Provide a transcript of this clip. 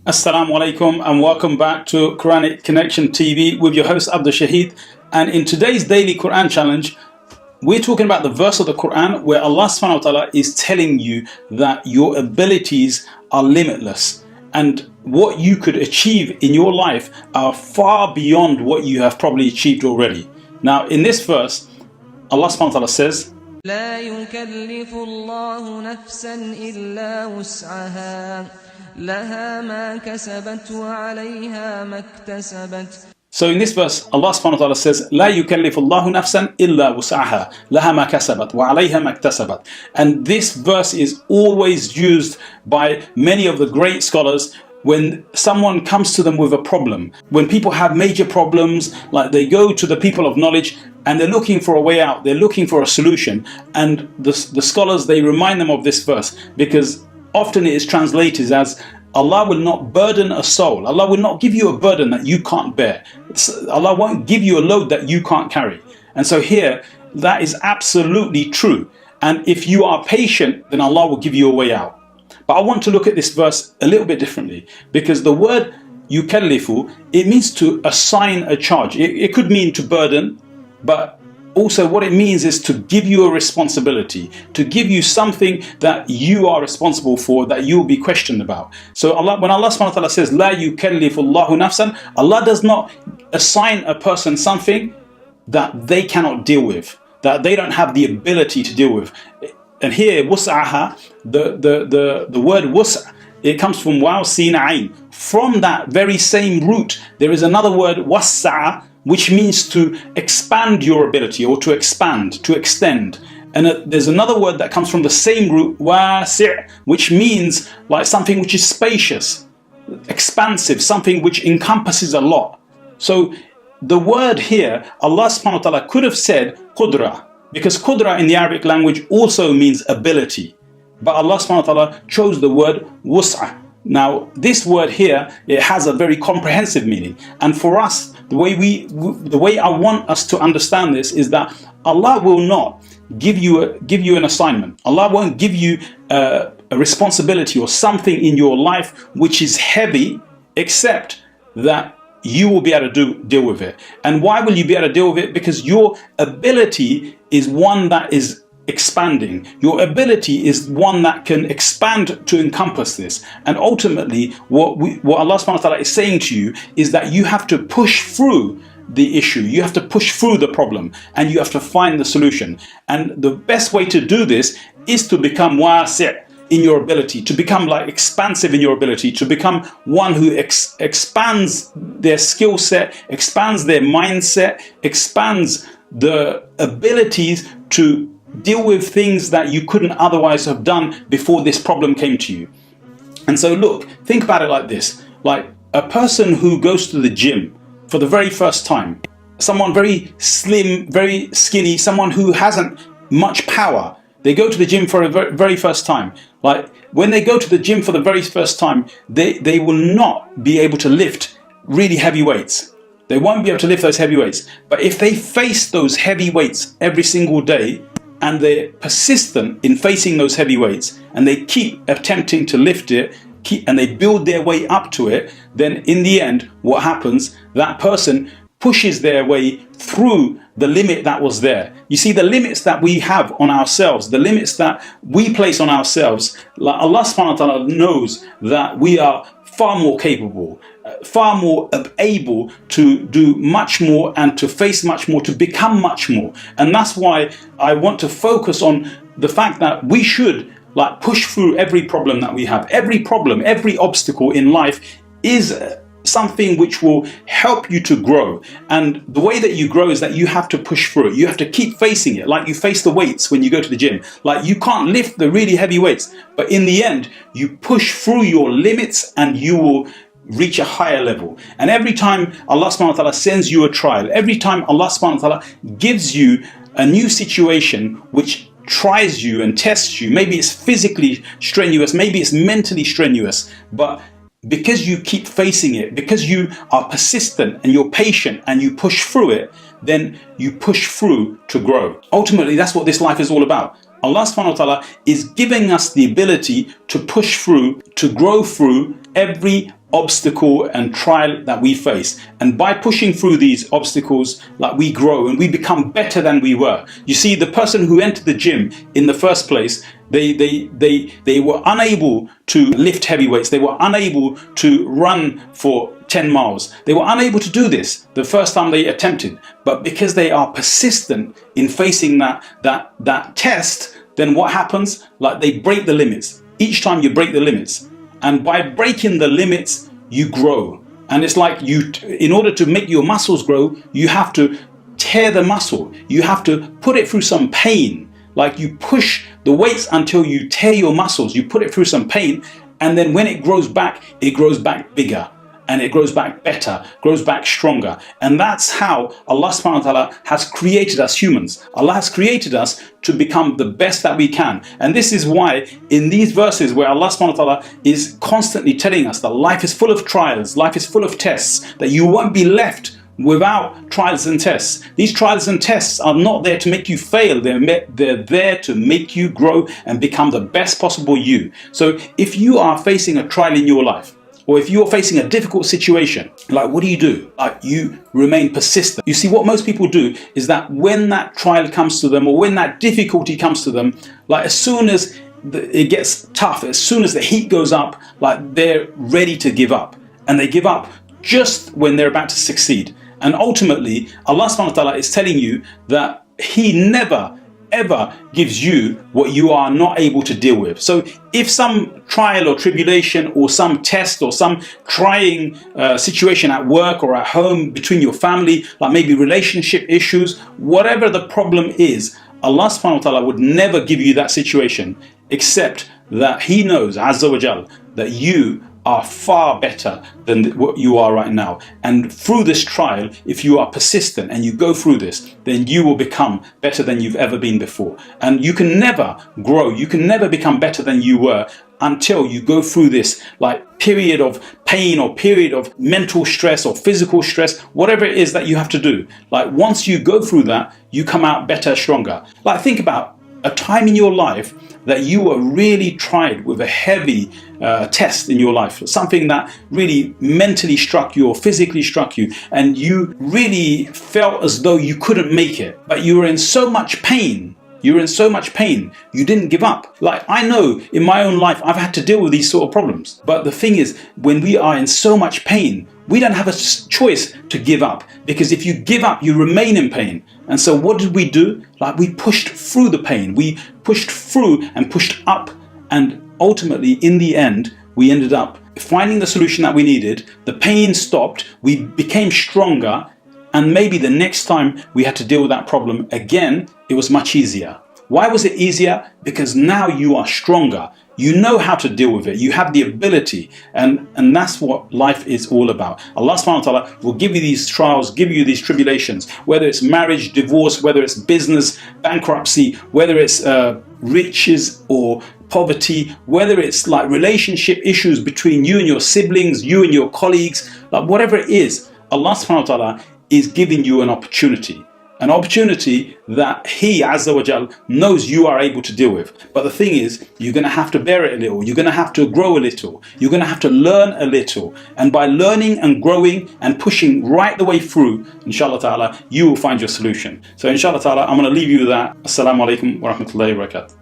Assalamu alaikum and welcome back to Quranic Connection TV with your host Abdul Shaheed. And in today's daily Quran challenge, we're talking about the verse of the Quran where Allah subhanahu wa ta'ala is telling you that your abilities are limitless and what you could achieve in your life are far beyond what you have probably achieved already. Now in this verse, Allah subhanahu wa ta'ala says, لا يكلف الله نفسا إلا وسعها لها ما كسبت وعليها ما اكتسبت. So in this verse, Allah subhanahu wa ta'ala says, لا يكلف الله نفسا إلا وسعها لها ما كسبت وعليها ما اكتسبت. And this verse is always used by many of the great scholars when someone comes to them with a problem. When people have major problems, like they go to the people of knowledge and they're looking for a way out, they're looking for a solution. And the scholars, they remind them of this verse because often it is translated as Allah will not burden a soul. Allah will not give you a burden that you can't bear. Allah won't give you a load that you can't carry. And so here, that is absolutely true. And if you are patient, then Allah will give you a way out. But I want to look at this verse a little bit differently because the word yukallifu, it means to assign a charge. It could mean to burden, but also what it means is to give you a responsibility, to give you something that you are responsible for, that you will be questioned about. So when Allah subhanahu wa ta'ala says, La yukallifu Allahu nafsan, Allah does not assign a person something that they cannot deal with, that they don't have the ability to deal with. And here, wus'aha, the word wus', it comes from waw sin ayn. From that very same root, there is another word was'a, which means to expand your ability or to expand, to extend. And there's another word that comes from the same root, wasi', which means like something which is spacious, expansive, something which encompasses a lot. So the word here, Allah subhanahu wa ta'ala could have said qudra, because qudra in the Arabic language also means ability. But Allah subhanahu wa ta'ala chose the word wus'a. Now this word here, it has a very comprehensive meaning. And for us, the way I want us to understand this is that Allah will not give you an assignment. Allah won't give you a responsibility or something in your life which is heavy, except that you will be able to deal with it. And why will you be able to deal with it? Because your ability is one that is expanding. Your ability is one that can expand to encompass this. And ultimately, what Allah subhanahu wa ta'ala is saying to you is that you have to push through the issue. You have to push through the problem and you have to find the solution. And the best way to do this is to become wasi' in your ability, to become like expansive in your ability, to become one who expands their skill set, expands their mindset, expands the abilities to deal with things that you couldn't otherwise have done before this problem came to you. And so look, think about it like this, like a person who goes to the gym for the very first time, someone very slim, very skinny, someone who hasn't much power, they go to the gym for a very first time. Like when they go to the gym for the very first time, they will not be able to lift really heavy weights. They won't be able to lift those heavy weights. But if they face those heavy weights every single day, and they're persistent in facing those heavy weights, and they keep attempting to lift it, and they build their way up to it, then in the end, what happens? That person pushes their way through the limit that was there. You see, the limits that we have on ourselves, the limits that we place on ourselves, like Allah subhanahu wa ta'ala knows that we are far more capable, far more able to do much more and to face much more, to become much more. And that's why I want to focus on the fact that we should like push through every problem that we have. Every problem, every obstacle in life is something which will help you to grow. And the way that you grow is that you have to push through it. You have to keep facing it, like you face the weights when you go to the gym. Like you can't lift the really heavy weights, but in the end, you push through your limits and you will reach a higher level. And every time Allah subhanahu wa ta'ala sends you a trial, every time Allah subhanahu wa ta'ala gives you a new situation which tries you and tests you, maybe it's physically strenuous, maybe it's mentally strenuous, but because you keep facing it, because you are persistent and you're patient and you push through it, then you push through to grow. Ultimately, that's what this life is all about. Allah subhanahu wa ta'ala is giving us the ability to push through, to grow through every obstacle and trial that we face. And by pushing through these obstacles, like, we grow and we become better than we were. You see, the person who entered the gym in the first place, they were unable to lift heavy weights. They were unable to run for 10 miles. They were unable to do this the first time they attempted. But because they are persistent in facing that test, then what happens? Like, they break the limits. Each time you break the limits. And by breaking the limits, you grow. And it's like, in order to make your muscles grow, you have to tear the muscle. You have to put it through some pain. Like, you push the weights until you tear your muscles. You put it through some pain. And then when it grows back bigger. And it grows back better, grows back stronger. And that's how Allah subhanahu wa ta'ala has created us humans. Allah has created us to become the best that we can. And this is why in these verses where Allah subhanahu wa ta'ala is constantly telling us that life is full of trials, life is full of tests, that you won't be left without trials and tests. These trials and tests are not there to make you fail. They're there to make you grow and become the best possible you. So if you are facing a trial in your life, or if you're facing a difficult situation, like, what do? Like, you remain persistent. You see, what most people do is that when that trial comes to them, or when that difficulty comes to them, like, as soon as it gets tough, as soon as the heat goes up, like, they're ready to give up. And they give up just when they're about to succeed. And ultimately, Allah subhanahu wa ta'ala is telling you that He never ever gives you what you are not able to deal with. So if some trial or tribulation or some test or some trying situation at work or at home between your family, like maybe relationship issues, whatever the problem is, Allah subhanahu wa ta'ala would never give you that situation, except that He knows, Azza wa Jal, that you are far better than what you are right now. And through this trial, if you are persistent and you go through this, then you will become better than you've ever been before. And you can never grow, you can never become better than you were until you go through this, like, period of pain or period of mental stress or physical stress, whatever it is that you have to do. Like, once you go through that, you come out better, stronger. Like, think about a time in your life that you were really tried with a heavy test in your life, something that really mentally struck you or physically struck you, and you really felt as though you couldn't make it, but you were in so much pain. You didn't give up. Like, I know in my own life, I've had to deal with these sort of problems. But the thing is, when we are in so much pain, we don't have a choice to give up, because if you give up, you remain in pain. And so what did we do? Like, we pushed through the pain. We pushed through and pushed up. And ultimately, in the end, we ended up finding the solution that we needed. The pain stopped. We became stronger. And maybe the next time we had to deal with that problem again, it was much easier. Why was it easier? Because now you are stronger. You know how to deal with it. You have the ability. And that's what life is all about. Allah subhanahu wa ta'ala will give you these trials, give you these tribulations, whether it's marriage, divorce, whether it's business, bankruptcy, whether it's riches or poverty, whether it's like relationship issues between you and your siblings, you and your colleagues, like whatever it is, Allah subhanahu wa ta'ala is giving you an opportunity that He, Azza wa Jal, knows you are able to deal with. But the thing is, you're going to have to bear it a little. You're going to have to grow a little. You're going to have to learn a little. And by learning and growing and pushing right the way through, inshallah ta'ala, you will find your solution. So inshallah ta'ala, I'm going to leave you with that. Assalamu alaikum wa rahmatullahi wa barakatuh.